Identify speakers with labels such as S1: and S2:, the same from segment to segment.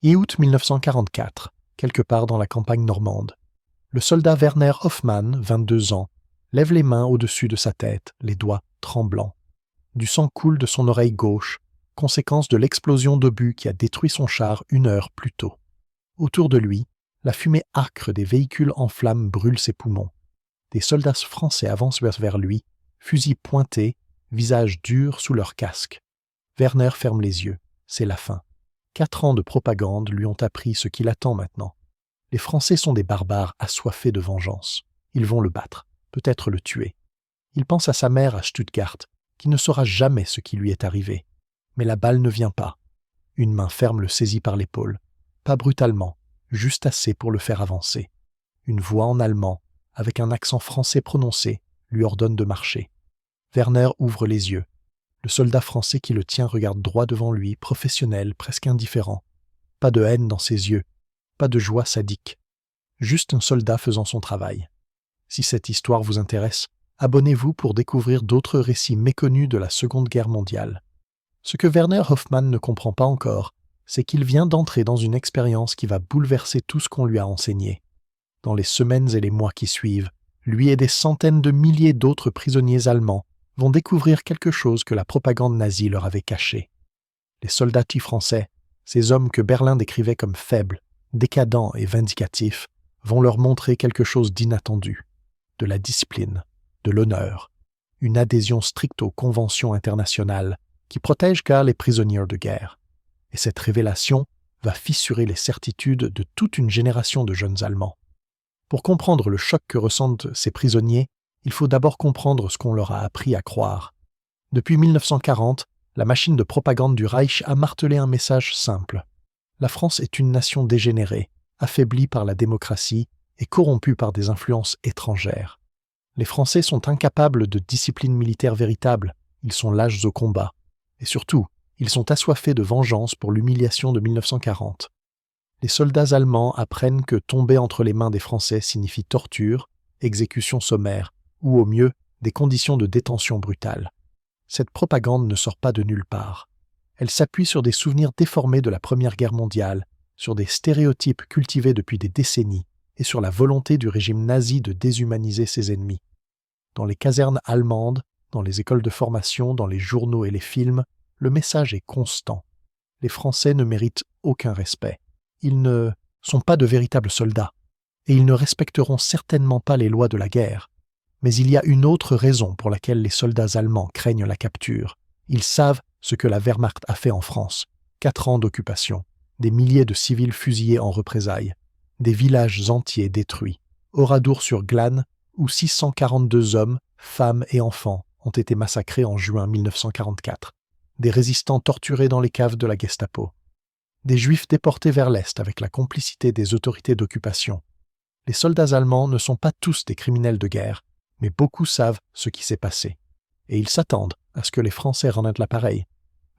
S1: Mi-août 1944, quelque part dans la campagne normande. Le soldat Werner Hoffmann, 22 ans, lève les mains au-dessus de sa tête, les doigts tremblants. Du sang coule de son oreille gauche, conséquence de l'explosion d'obus qui a détruit son char 1 heure plus tôt. Autour de lui, la fumée âcre des véhicules en flammes brûle ses poumons. Des soldats français avancent vers lui, fusils pointés, visage dur sous leur casque. Werner ferme les yeux, c'est la fin. 4 ans de propagande lui ont appris ce qu'il attend maintenant. Les Français sont des barbares assoiffés de vengeance. Ils vont le battre, peut-être le tuer. Il pense à sa mère à Stuttgart, qui ne saura jamais ce qui lui est arrivé. Mais la balle ne vient pas. Une main ferme le saisit par l'épaule. Pas brutalement, juste assez pour le faire avancer. Une voix en allemand, avec un accent français prononcé, lui ordonne de marcher. Werner ouvre les yeux. Le soldat français qui le tient regarde droit devant lui, professionnel, presque indifférent. Pas de haine dans ses yeux, pas de joie sadique. Juste un soldat faisant son travail. Si cette histoire vous intéresse, abonnez-vous pour découvrir d'autres récits méconnus de la Seconde Guerre mondiale. Ce que Werner Hoffmann ne comprend pas encore, c'est qu'il vient d'entrer dans une expérience qui va bouleverser tout ce qu'on lui a enseigné. Dans les semaines et les mois qui suivent, lui et des centaines de milliers d'autres prisonniers allemands vont découvrir quelque chose que la propagande nazie leur avait caché. Les soldats français, ces hommes que Berlin décrivait comme faibles, décadents et vindicatifs, vont leur montrer quelque chose d'inattendu, de la discipline, de l'honneur, une adhésion stricte aux conventions internationales qui protègent car les prisonniers de guerre. Et cette révélation va fissurer les certitudes de toute une génération de jeunes Allemands. Pour comprendre le choc que ressentent ces prisonniers, il faut d'abord comprendre ce qu'on leur a appris à croire. Depuis 1940, la machine de propagande du Reich a martelé un message simple. La France est une nation dégénérée, affaiblie par la démocratie et corrompue par des influences étrangères. Les Français sont incapables de discipline militaire véritable, ils sont lâches au combat. Et surtout, ils sont assoiffés de vengeance pour l'humiliation de 1940. Les soldats allemands apprennent que tomber entre les mains des Français signifie torture, exécution sommaire, ou au mieux, des conditions de détention brutales. Cette propagande ne sort pas de nulle part. Elle s'appuie sur des souvenirs déformés de la Première Guerre mondiale, sur des stéréotypes cultivés depuis des décennies, et sur la volonté du régime nazi de déshumaniser ses ennemis. Dans les casernes allemandes, dans les écoles de formation, dans les journaux et les films, le message est constant. Les Français ne méritent aucun respect. Ils ne sont pas de véritables soldats, et ils ne respecteront certainement pas les lois de la guerre. Mais il y a une autre raison pour laquelle les soldats allemands craignent la capture. Ils savent ce que la Wehrmacht a fait en France. 4 ans d'occupation, des milliers de civils fusillés en représailles, des villages entiers détruits. Oradour-sur-Glane, où 642 hommes, femmes et enfants ont été massacrés en juin 1944. Des résistants torturés dans les caves de la Gestapo. Des Juifs déportés vers l'Est avec la complicité des autorités d'occupation. Les soldats allemands ne sont pas tous des criminels de guerre, mais beaucoup savent ce qui s'est passé. Et ils s'attendent à ce que les Français rendent l'appareil.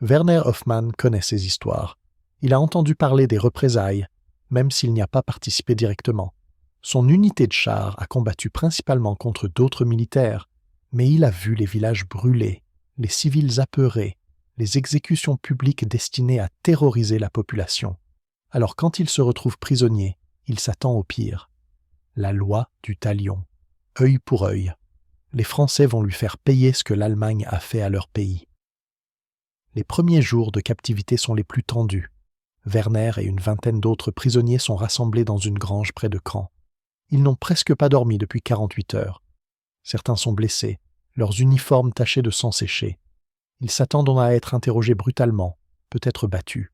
S1: Werner Hoffmann connaît ces histoires. Il a entendu parler des représailles, même s'il n'y a pas participé directement. Son unité de chars a combattu principalement contre d'autres militaires, mais il a vu les villages brûlés, les civils apeurés, les exécutions publiques destinées à terroriser la population. Alors quand il se retrouve prisonnier, il s'attend au pire. La loi du talion. Œil pour œil. Les Français vont lui faire payer ce que l'Allemagne a fait à leur pays. Les premiers jours de captivité sont les plus tendus. Werner et une vingtaine d'autres prisonniers sont rassemblés dans une grange près de Caen. Ils n'ont presque pas dormi depuis 48 heures. Certains sont blessés, leurs uniformes tachés de sang séché. Ils s'attendent à être interrogés brutalement, peut-être battus.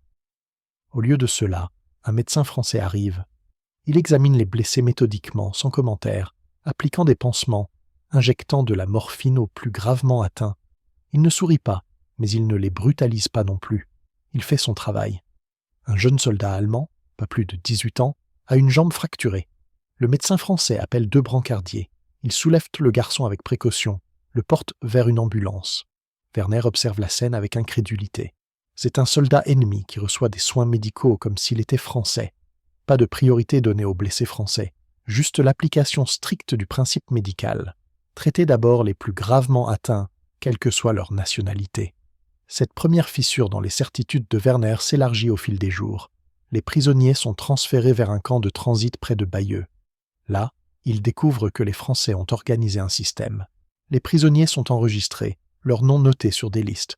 S1: Au lieu de cela, un médecin français arrive. Il examine les blessés méthodiquement, sans commentaire, appliquant des pansements, injectant de la morphine aux plus gravement atteints. Il ne sourit pas, mais il ne les brutalise pas non plus. Il fait son travail. Un jeune soldat allemand, pas plus de 18 ans, a une jambe fracturée. Le médecin français appelle 2 brancardiers. Il soulève le garçon avec précaution, le porte vers une ambulance. Werner observe la scène avec incrédulité. C'est un soldat ennemi qui reçoit des soins médicaux comme s'il était français. Pas de priorité donnée aux blessés français, juste l'application stricte du principe médical. Traiter d'abord les plus gravement atteints, quelle que soit leur nationalité. Cette première fissure dans les certitudes de Werner s'élargit au fil des jours. les prisonniers sont transférés vers un camp de transit près de Bayeux. Là, ils découvrent que les Français ont organisé un système. Les prisonniers sont enregistrés, leurs noms notés sur des listes.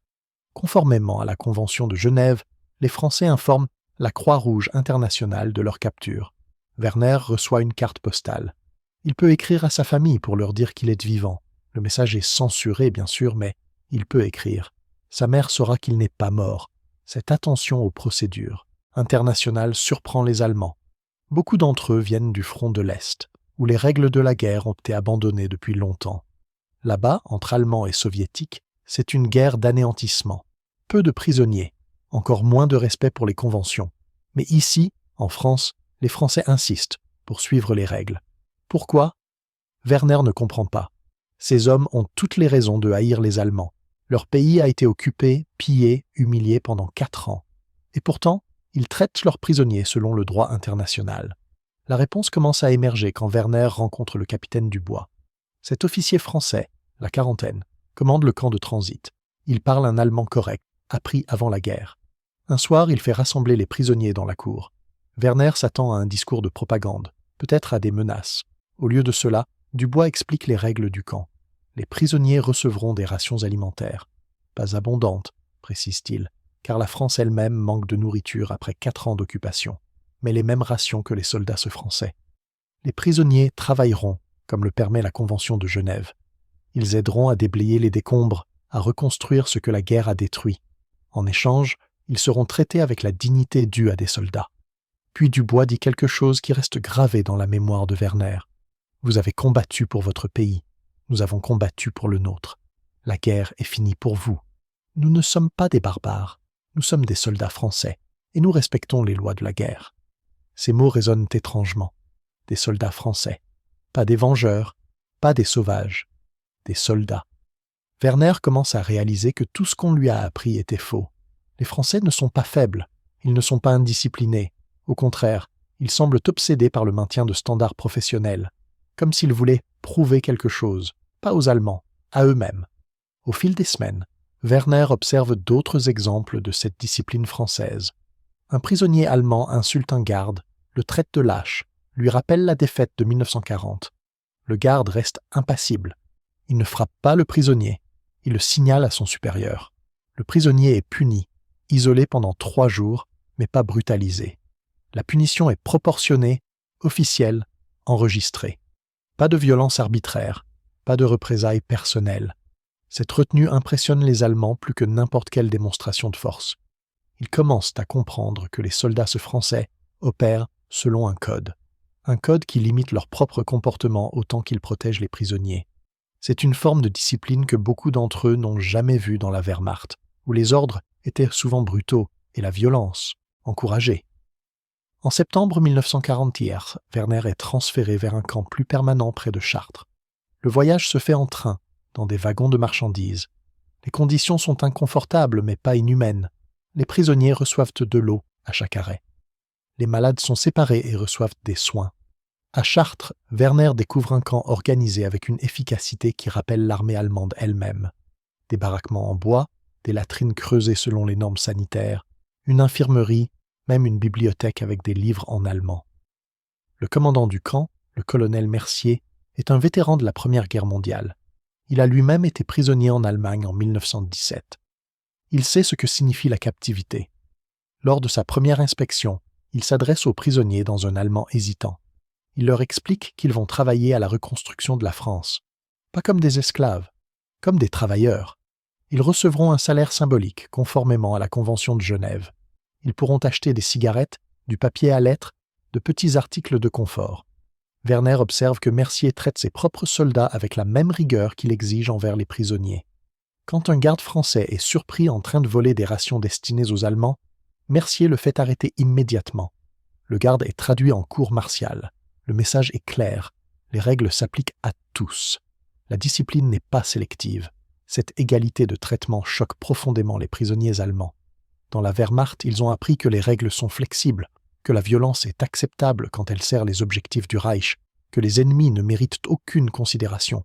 S1: Conformément à la Convention de Genève, les Français informent la Croix-Rouge internationale de leur capture. Werner reçoit une carte postale. Il peut écrire à sa famille pour leur dire qu'il est vivant. Le message est censuré, bien sûr, mais il peut écrire. Sa mère saura qu'il n'est pas mort. Cette attention aux procédures internationales surprend les Allemands. Beaucoup d'entre eux viennent du front de l'Est, où les règles de la guerre ont été abandonnées depuis longtemps. Là-bas, entre Allemands et Soviétiques, c'est une guerre d'anéantissement. Peu de prisonniers, encore moins de respect pour les conventions. Mais ici, en France, les Français insistent pour suivre les règles. Pourquoi ? Werner ne comprend pas. Ces hommes ont toutes les raisons de haïr les Allemands. Leur pays a été occupé, pillé, humilié pendant 4 ans. Et pourtant, ils traitent leurs prisonniers selon le droit international. La réponse commence à émerger quand Werner rencontre le capitaine Dubois. Cet officier français, la quarantaine, commande le camp de transit. Il parle un allemand correct, appris avant la guerre. Un soir, il fait rassembler les prisonniers dans la cour. Werner s'attend à un discours de propagande, peut-être à des menaces. Au lieu de cela, Dubois explique les règles du camp. Les prisonniers recevront des rations alimentaires. Pas abondantes, précise-t-il, car la France elle-même manque de nourriture après 4 ans d'occupation, mais les mêmes rations que les soldats français. Les prisonniers travailleront, comme le permet la Convention de Genève. Ils aideront à déblayer les décombres, à reconstruire ce que la guerre a détruit. En échange, ils seront traités avec la dignité due à des soldats. Puis Dubois dit quelque chose qui reste gravé dans la mémoire de Werner. « Vous avez combattu pour votre pays. Nous avons combattu pour le nôtre. La guerre est finie pour vous. Nous ne sommes pas des barbares. Nous sommes des soldats français, et nous respectons les lois de la guerre. » Ces mots résonnent étrangement. Des soldats français. Pas des vengeurs, pas des sauvages. Des soldats. Werner commence à réaliser que tout ce qu'on lui a appris était faux. Les Français ne sont pas faibles, ils ne sont pas indisciplinés. Au contraire, ils semblent obsédés par le maintien de standards professionnels, comme s'ils voulaient prouver quelque chose, pas aux Allemands, à eux-mêmes. Au fil des semaines, Werner observe d'autres exemples de cette discipline française. Un prisonnier allemand insulte un garde, le traite de lâche, lui rappelle la défaite de 1940. Le garde reste impassible. Il ne frappe pas le prisonnier, il le signale à son supérieur. Le prisonnier est puni, isolé pendant 3 jours, mais pas brutalisé. La punition est proportionnée, officielle, enregistrée. Pas de violence arbitraire, pas de représailles personnelles. Cette retenue impressionne les Allemands plus que n'importe quelle démonstration de force. Ils commencent à comprendre que les soldats français opèrent selon un code qui limite leur propre comportement autant qu'ils protègent les prisonniers. C'est une forme de discipline que beaucoup d'entre eux n'ont jamais vue dans la Wehrmacht, où les ordres étaient souvent brutaux et la violence encouragée. En septembre 1940, Werner est transféré vers un camp plus permanent près de Chartres. Le voyage se fait en train, dans des wagons de marchandises. Les conditions sont inconfortables mais pas inhumaines. Les prisonniers reçoivent de l'eau à chaque arrêt. Les malades sont séparés et reçoivent des soins. À Chartres, Werner découvre un camp organisé avec une efficacité qui rappelle l'armée allemande elle-même. Des baraquements en bois, des latrines creusées selon les normes sanitaires, une infirmerie, même une bibliothèque avec des livres en allemand. Le commandant du camp, le colonel Mercier, est un vétéran de la Première Guerre mondiale. Il a lui-même été prisonnier en Allemagne en 1917. Il sait ce que signifie la captivité. Lors de sa première inspection, il s'adresse aux prisonniers dans un allemand hésitant. Il leur explique qu'ils vont travailler à la reconstruction de la France. Pas comme des esclaves, comme des travailleurs. Ils recevront un salaire symbolique, conformément à la Convention de Genève. Ils pourront acheter des cigarettes, du papier à lettres, de petits articles de confort. Werner observe que Mercier traite ses propres soldats avec la même rigueur qu'il exige envers les prisonniers. Quand un garde français est surpris en train de voler des rations destinées aux Allemands, Mercier le fait arrêter immédiatement. Le garde est traduit en cour martiale. Le message est clair. Les règles s'appliquent à tous. La discipline n'est pas sélective. Cette égalité de traitement choque profondément les prisonniers allemands. Dans la Wehrmacht, ils ont appris que les règles sont flexibles, que la violence est acceptable quand elle sert les objectifs du Reich, que les ennemis ne méritent aucune considération.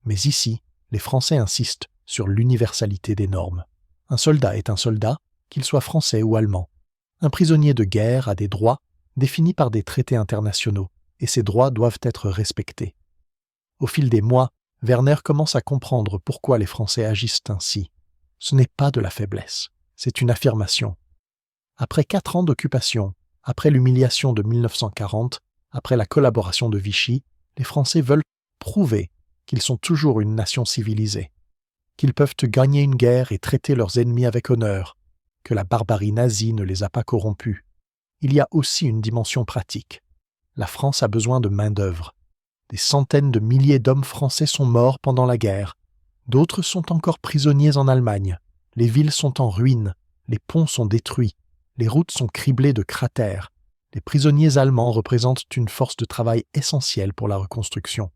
S1: Mais ici, les Français insistent sur l'universalité des normes. Un soldat est un soldat, qu'il soit français ou allemand. Un prisonnier de guerre a des droits définis par des traités internationaux, et ces droits doivent être respectés. Au fil des mois, Werner commence à comprendre pourquoi les Français agissent ainsi. Ce n'est pas de la faiblesse, c'est une affirmation. Après 4 ans d'occupation, après l'humiliation de 1940, après la collaboration de Vichy, les Français veulent prouver qu'ils sont toujours une nation civilisée, qu'ils peuvent gagner une guerre et traiter leurs ennemis avec honneur, que la barbarie nazie ne les a pas corrompus. Il y a aussi une dimension pratique. La France a besoin de main-d'œuvre. Des centaines de milliers d'hommes français sont morts pendant la guerre. D'autres sont encore prisonniers en Allemagne. Les villes sont en ruine, les ponts sont détruits, les routes sont criblées de cratères. Les prisonniers allemands représentent une force de travail essentielle pour la reconstruction.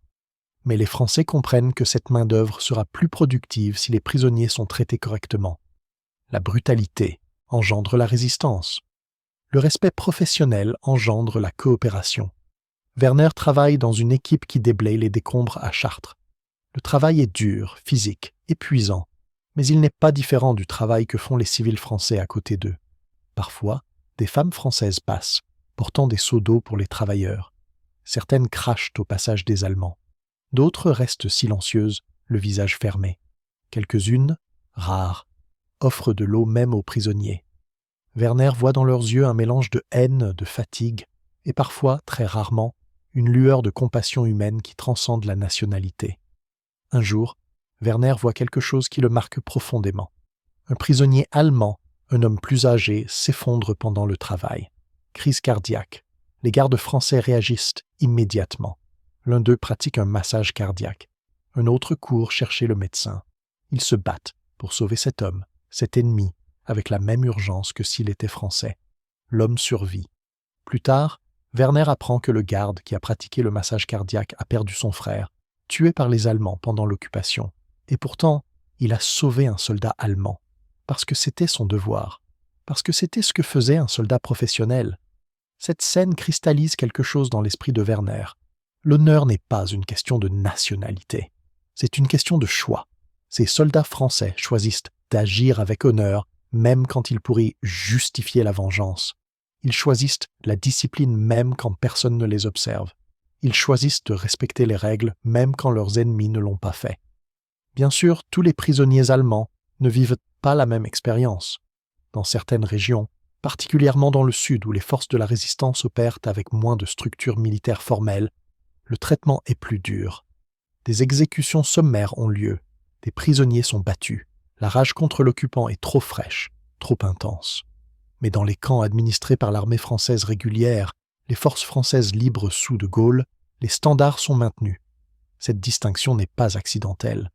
S1: Mais les Français comprennent que cette main-d'œuvre sera plus productive si les prisonniers sont traités correctement. La brutalité engendre la résistance. Le respect professionnel engendre la coopération. Werner travaille dans une équipe qui déblaye les décombres à Chartres. Le travail est dur, physique, épuisant, mais il n'est pas différent du travail que font les civils français à côté d'eux. Parfois, des femmes françaises passent, portant des seaux d'eau pour les travailleurs. Certaines crachent au passage des Allemands. D'autres restent silencieuses, le visage fermé. Quelques-unes, rares, offrent de l'eau même aux prisonniers. Werner voit dans leurs yeux un mélange de haine, de fatigue, et parfois, très rarement, une lueur de compassion humaine qui transcende la nationalité. Un jour, Werner voit quelque chose qui le marque profondément. Un prisonnier allemand, un homme plus âgé, s'effondre pendant le travail. Crise cardiaque. Les gardes français réagissent immédiatement. L'un d'eux pratique un massage cardiaque. Un autre court chercher le médecin. Ils se battent pour sauver cet homme, cet ennemi, avec la même urgence que s'il était français. L'homme survit. Plus tard, Werner apprend que le garde qui a pratiqué le massage cardiaque a perdu son frère, tué par les Allemands pendant l'occupation. Et pourtant, il a sauvé un soldat allemand, parce que c'était son devoir, parce que c'était ce que faisait un soldat professionnel. Cette scène cristallise quelque chose dans l'esprit de Werner. L'honneur n'est pas une question de nationalité, c'est une question de choix. Ces soldats français choisissent d'agir avec honneur, même quand ils pourraient justifier la vengeance. Ils choisissent la discipline même quand personne ne les observe. Ils choisissent de respecter les règles même quand leurs ennemis ne l'ont pas fait. Bien sûr, tous les prisonniers allemands ne vivent pas la même expérience. Dans certaines régions, particulièrement dans le sud où les forces de la résistance opèrent avec moins de structures militaires formelles, le traitement est plus dur. Des exécutions sommaires ont lieu, des prisonniers sont battus. La rage contre l'occupant est trop fraîche, trop intense. Mais dans les camps administrés par l'armée française régulière, les forces françaises libres sous de Gaulle, les standards sont maintenus. Cette distinction n'est pas accidentelle.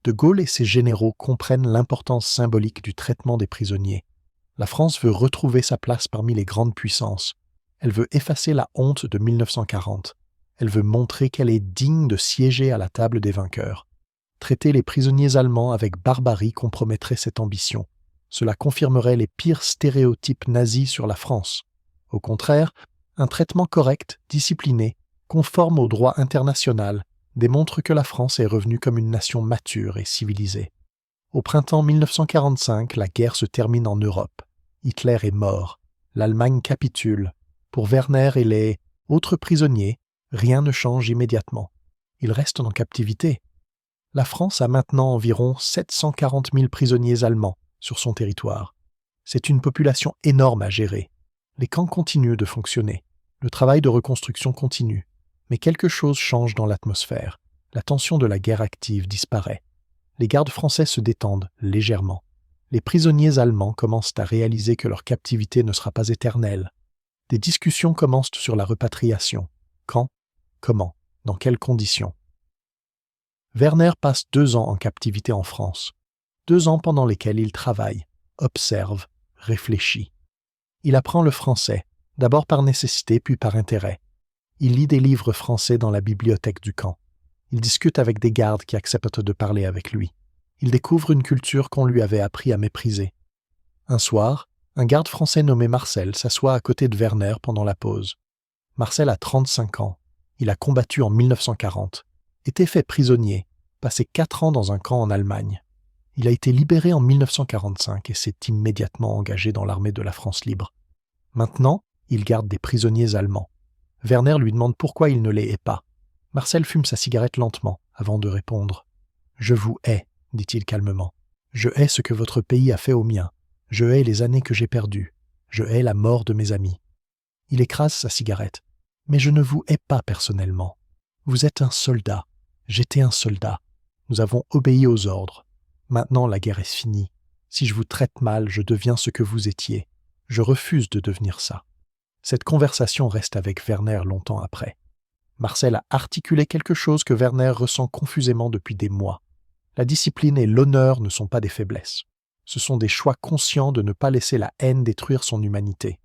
S1: De Gaulle et ses généraux comprennent l'importance symbolique du traitement des prisonniers. La France veut retrouver sa place parmi les grandes puissances. Elle veut effacer la honte de 1940. Elle veut montrer qu'elle est digne de siéger à la table des vainqueurs. Traiter les prisonniers allemands avec barbarie compromettrait cette ambition. Cela confirmerait les pires stéréotypes nazis sur la France. Au contraire, un traitement correct, discipliné, conforme au droit international, démontre que la France est revenue comme une nation mature et civilisée. Au printemps 1945, la guerre se termine en Europe. Hitler est mort. L'Allemagne capitule. Pour Werner et les autres prisonniers, rien ne change immédiatement. Ils restent en captivité. La France a maintenant environ 740 000 prisonniers allemands sur son territoire. C'est une population énorme à gérer. Les camps continuent de fonctionner. Le travail de reconstruction continue. Mais quelque chose change dans l'atmosphère. La tension de la guerre active disparaît. Les gardes français se détendent légèrement. Les prisonniers allemands commencent à réaliser que leur captivité ne sera pas éternelle. Des discussions commencent sur la repatriation. Quand? Comment? Dans quelles conditions? Werner passe 2 ans en captivité en France. 2 ans pendant lesquels il travaille, observe, réfléchit. Il apprend le français, d'abord par nécessité puis par intérêt. Il lit des livres français dans la bibliothèque du camp. Il discute avec des gardes qui acceptent de parler avec lui. Il découvre une culture qu'on lui avait appris à mépriser. Un soir, un garde français nommé Marcel s'assoit à côté de Werner pendant la pause. Marcel a 35 ans. Il a combattu en 1940, été fait prisonnier, passé 4 ans dans un camp en Allemagne. Il a été libéré en 1945 et s'est immédiatement engagé dans l'armée de la France libre. Maintenant, il garde des prisonniers allemands. Werner lui demande pourquoi il ne les hait pas. Marcel fume sa cigarette lentement, avant de répondre. « Je vous hais, dit-il calmement. Je hais ce que votre pays a fait au mien. Je hais les années que j'ai perdues. Je hais la mort de mes amis. » Il écrase sa cigarette. « Mais je ne vous hais pas personnellement. Vous êtes un soldat. J'étais un soldat. Nous avons obéi aux ordres. Maintenant, la guerre est finie. Si je vous traite mal, je deviens ce que vous étiez. Je refuse de devenir ça. » Cette conversation reste avec Werner longtemps après. Marcel a articulé quelque chose que Werner ressent confusément depuis des mois. La discipline et l'honneur ne sont pas des faiblesses. Ce sont des choix conscients de ne pas laisser la haine détruire son humanité.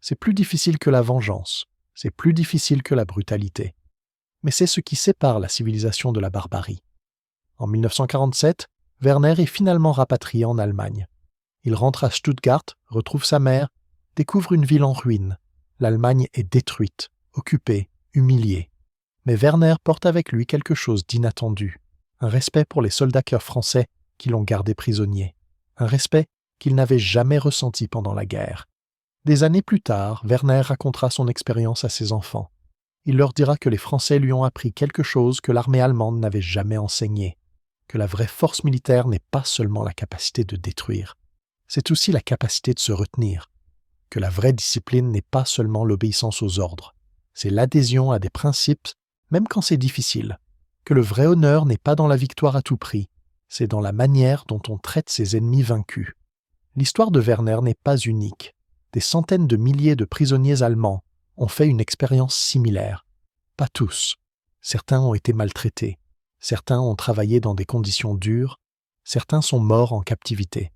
S1: C'est plus difficile que la vengeance, c'est plus difficile que la brutalité. Mais c'est ce qui sépare la civilisation de la barbarie. En 1947, Werner est finalement rapatrié en Allemagne. Il rentre à Stuttgart, retrouve sa mère, découvre une ville en ruine. L'Allemagne est détruite, occupée, humiliée. Mais Werner porte avec lui quelque chose d'inattendu, un respect pour les soldats français qui l'ont gardé prisonnier, un respect qu'il n'avait jamais ressenti pendant la guerre. Des années plus tard, Werner racontera son expérience à ses enfants. Il leur dira que les Français lui ont appris quelque chose que l'armée allemande n'avait jamais enseigné, que la vraie force militaire n'est pas seulement la capacité de détruire, c'est aussi la capacité de se retenir, que la vraie discipline n'est pas seulement l'obéissance aux ordres, c'est l'adhésion à des principes, même quand c'est difficile, que le vrai honneur n'est pas dans la victoire à tout prix, c'est dans la manière dont on traite ses ennemis vaincus. L'histoire de Werner n'est pas unique. Des centaines de milliers de prisonniers allemands ont fait une expérience similaire. Pas tous. Certains ont été maltraités. Certains ont travaillé dans des conditions dures. Certains sont morts en captivité.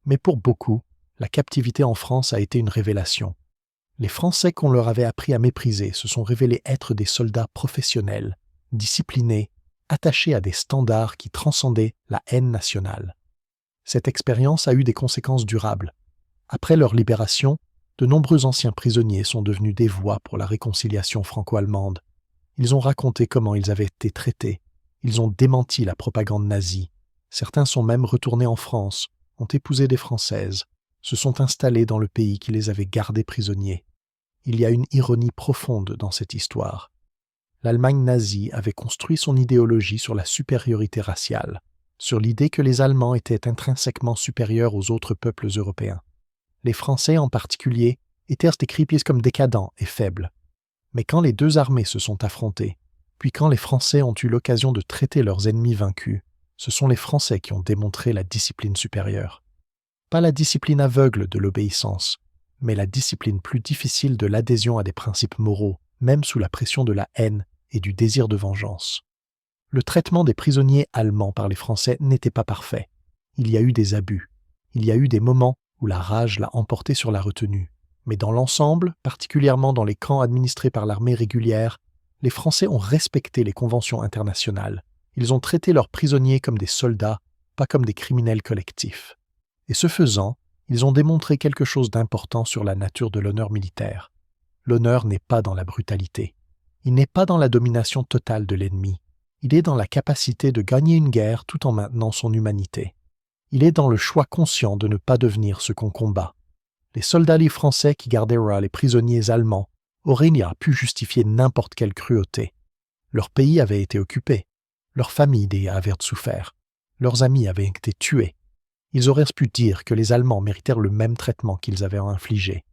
S1: Mais pour beaucoup, la captivité en France a été une révélation. Les Français qu'on leur avait appris à mépriser se sont révélés être des soldats professionnels, disciplinés, attachés à des standards qui transcendaient la haine nationale. Cette expérience a eu des conséquences durables. Après leur libération, de nombreux anciens prisonniers sont devenus des voix pour la réconciliation franco-allemande. Ils ont raconté comment ils avaient été traités. Ils ont démenti la propagande nazie. Certains sont même retournés en France, ont épousé des Françaises, se sont installés dans le pays qui les avait gardés prisonniers. Il y a une ironie profonde dans cette histoire. L'Allemagne nazie avait construit son idéologie sur la supériorité raciale, sur l'idée que les Allemands étaient intrinsèquement supérieurs aux autres peuples européens. Les Français en particulier étaient décriés comme décadents et faibles. Mais quand les deux armées se sont affrontées, puis quand les Français ont eu l'occasion de traiter leurs ennemis vaincus, ce sont les Français qui ont démontré la discipline supérieure. Pas la discipline aveugle de l'obéissance, mais la discipline plus difficile de l'adhésion à des principes moraux, même sous la pression de la haine et du désir de vengeance. Le traitement des prisonniers allemands par les Français n'était pas parfait. Il y a eu des abus. Il y a eu des moments où la rage l'a emporté sur la retenue. Mais dans l'ensemble, particulièrement dans les camps administrés par l'armée régulière, les Français ont respecté les conventions internationales. Ils ont traité leurs prisonniers comme des soldats, pas comme des criminels collectifs. Et ce faisant, ils ont démontré quelque chose d'important sur la nature de l'honneur militaire. L'honneur n'est pas dans la brutalité. Il n'est pas dans la domination totale de l'ennemi. Il est dans la capacité de gagner une guerre tout en maintenant son humanité. Il est dans le choix conscient de ne pas devenir ce qu'on combat. Les soldats français qui gardaient les prisonniers allemands auraient pu justifier n'importe quelle cruauté. Leur pays avait été occupé. Leurs familles avaient souffert. Leurs amis avaient été tués. Ils auraient pu dire que les Allemands méritèrent le même traitement qu'ils avaient infligé.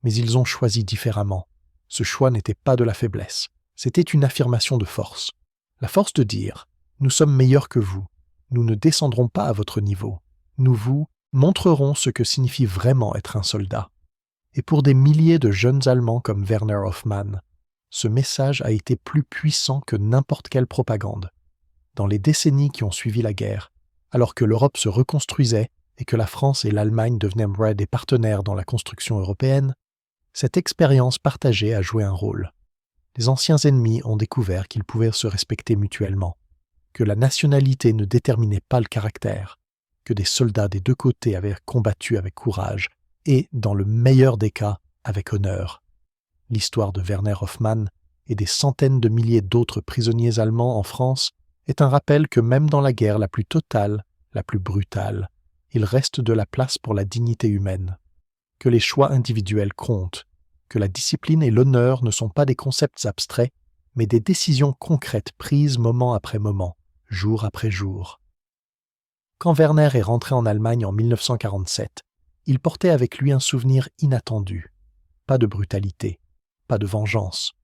S1: Mais ils ont choisi différemment. Ce choix n'était pas de la faiblesse. C'était une affirmation de force. La force de dire « Nous sommes meilleurs que vous. Nous ne descendrons pas à votre niveau. Nous vous montrerons ce que signifie vraiment être un soldat. » Et pour des milliers de jeunes Allemands comme Werner Hoffmann, ce message a été plus puissant que n'importe quelle propagande. Dans les décennies qui ont suivi la guerre, alors que l'Europe se reconstruisait et que la France et l'Allemagne devenaient des partenaires dans la construction européenne, cette expérience partagée a joué un rôle. Les anciens ennemis ont découvert qu'ils pouvaient se respecter mutuellement, que la nationalité ne déterminait pas le caractère, que des soldats des deux côtés avaient combattu avec courage et, dans le meilleur des cas, avec honneur. L'histoire de Werner Hoffmann et des centaines de milliers d'autres prisonniers allemands en France est un rappel que même dans la guerre la plus totale, la plus brutale, il reste de la place pour la dignité humaine. que les choix individuels comptent, que la discipline et l'honneur ne sont pas des concepts abstraits, mais des décisions concrètes prises moment après moment, jour après jour. Quand Werner est rentré en Allemagne en 1947, il portait avec lui un souvenir inattendu. Pas de brutalité, pas de vengeance,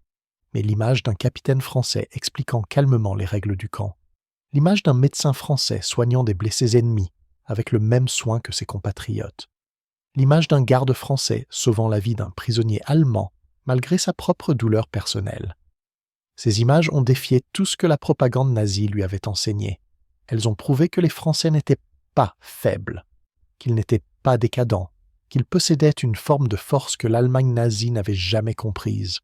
S1: mais l'image d'un capitaine français expliquant calmement les règles du camp, l'image d'un médecin français soignant des blessés ennemis avec le même soin que ses compatriotes, l'image d'un garde français sauvant la vie d'un prisonnier allemand malgré sa propre douleur personnelle. Ces images ont défié tout ce que la propagande nazie lui avait enseigné. Elles ont prouvé que les Français n'étaient pas faibles, qu'ils n'étaient pas décadents, qu'ils possédaient une forme de force que l'Allemagne nazie n'avait jamais comprise.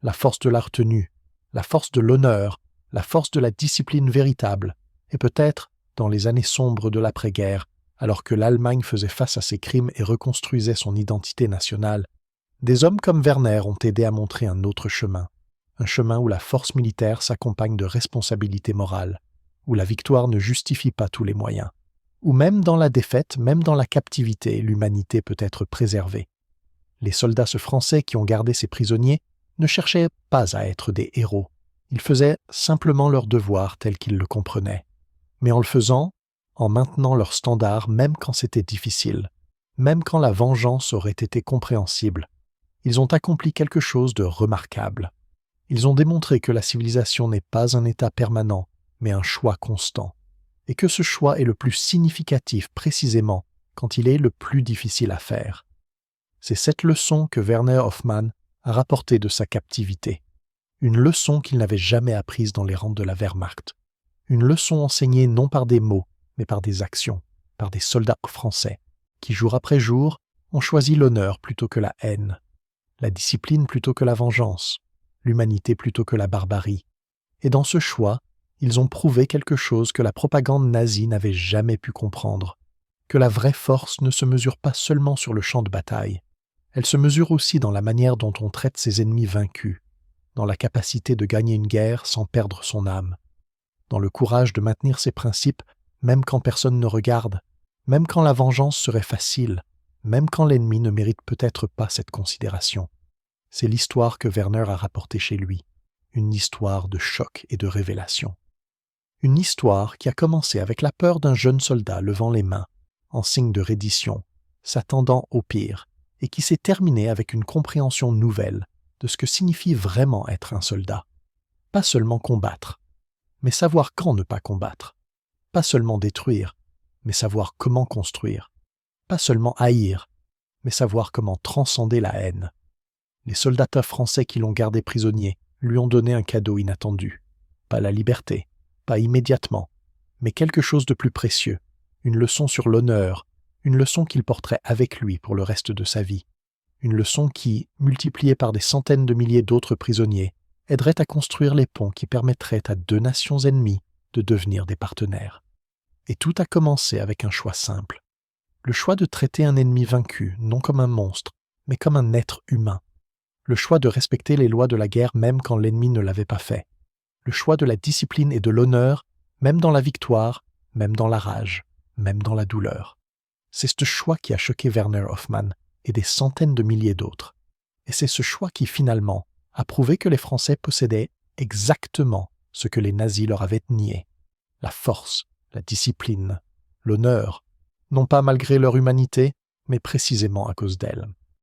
S1: La force de la retenue, la force de l'honneur, la force de la discipline véritable, et peut-être, dans les années sombres de l'après-guerre, alors que l'Allemagne faisait face à ses crimes et reconstruisait son identité nationale, des hommes comme Werner ont aidé à montrer un autre chemin, un chemin où la force militaire s'accompagne de responsabilités morales, où la victoire ne justifie pas tous les moyens, où même dans la défaite, même dans la captivité, l'humanité peut être préservée. Les soldats français qui ont gardé ces prisonniers ne cherchaient pas à être des héros, ils faisaient simplement leur devoir tel qu'ils le comprenaient. Mais en le faisant, en maintenant leur standard même quand c'était difficile, même quand la vengeance aurait été compréhensible, ils ont accompli quelque chose de remarquable. Ils ont démontré que la civilisation n'est pas un état permanent, mais un choix constant, et que ce choix est le plus significatif précisément quand il est le plus difficile à faire. C'est cette leçon que Werner Hoffmann a rapportée de sa captivité, une leçon qu'il n'avait jamais apprise dans les rangs de la Wehrmacht, une leçon enseignée non par des mots, mais par des actions, par des soldats français, qui jour après jour ont choisi l'honneur plutôt que la haine, la discipline plutôt que la vengeance, l'humanité plutôt que la barbarie. Et dans ce choix, ils ont prouvé quelque chose que la propagande nazie n'avait jamais pu comprendre, que la vraie force ne se mesure pas seulement sur le champ de bataille, elle se mesure aussi dans la manière dont on traite ses ennemis vaincus, dans la capacité de gagner une guerre sans perdre son âme, dans le courage de maintenir ses principes même quand personne ne regarde, même quand la vengeance serait facile, même quand l'ennemi ne mérite peut-être pas cette considération. C'est l'histoire que Werner a rapportée chez lui, une histoire de choc et de révélation. Une histoire qui a commencé avec la peur d'un jeune soldat levant les mains, en signe de reddition, s'attendant au pire, et qui s'est terminée avec une compréhension nouvelle de ce que signifie vraiment être un soldat. Pas seulement combattre, mais savoir quand ne pas combattre. Pas seulement détruire, mais savoir comment construire. Pas seulement haïr, mais savoir comment transcender la haine. Les soldats français qui l'ont gardé prisonnier lui ont donné un cadeau inattendu. Pas la liberté, pas immédiatement, mais quelque chose de plus précieux, une leçon sur l'honneur, une leçon qu'il porterait avec lui pour le reste de sa vie, une leçon qui, multipliée par des centaines de milliers d'autres prisonniers, aiderait à construire les ponts qui permettraient à deux nations ennemies de devenir des partenaires. Et tout a commencé avec un choix simple. Le choix de traiter un ennemi vaincu non comme un monstre, mais comme un être humain. Le choix de respecter les lois de la guerre même quand l'ennemi ne l'avait pas fait. Le choix de la discipline et de l'honneur, même dans la victoire, même dans la rage, même dans la douleur. C'est ce choix qui a choqué Werner Hoffmann et des centaines de milliers d'autres. Et c'est ce choix qui, finalement, a prouvé que les Français possédaient exactement ce que les nazis leur avaient nié. La force, la discipline, l'honneur, non pas malgré leur humanité, mais précisément à cause d'elle.